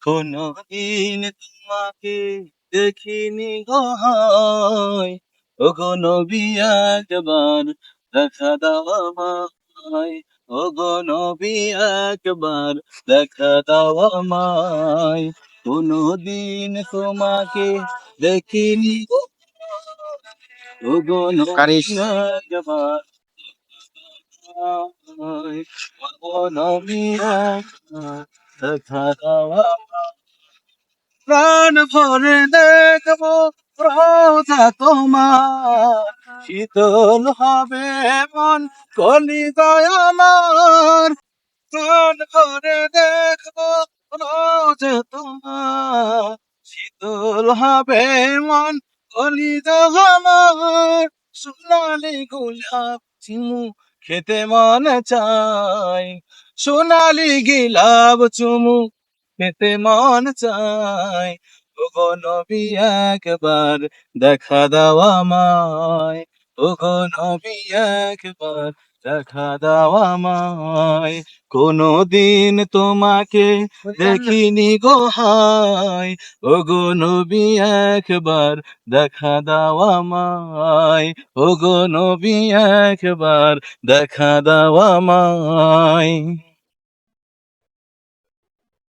কোনদিন তোমাকে দেখিনি গো হায়, ওগো নবী একবার দেখা দাও আমায়, ওগো নবী একবার দেখা দাও আমায়। কোনদিন তোমাকে দেখিনি গো, ওগো নবী একবার আমায়, ওগো নবী একবার দেখা দাও আমায়। প্রাণ ভরে দেখবো রোজা তোমার, শীতল হবে মন কলিজায় আমার। প্রাণ ভরে দেখবো রোজা তোমার, শীতল হবে মন কলিজায় আমার। সোনালি গোলাপ চুমু খেতে মন চায়, সোনালি গোলাপ চুমু খেতে মন চায়। ওগো নবী একবার দেখা দাও আমায়, ওগো নবী একবার দেখা দাও আমায়। কোনদিন তোমাকে দেখিনি গো হায়, ওগো নবী একবার দেখা দাও আমায়, ওগো নবী একবার দেখা দাও আমায়।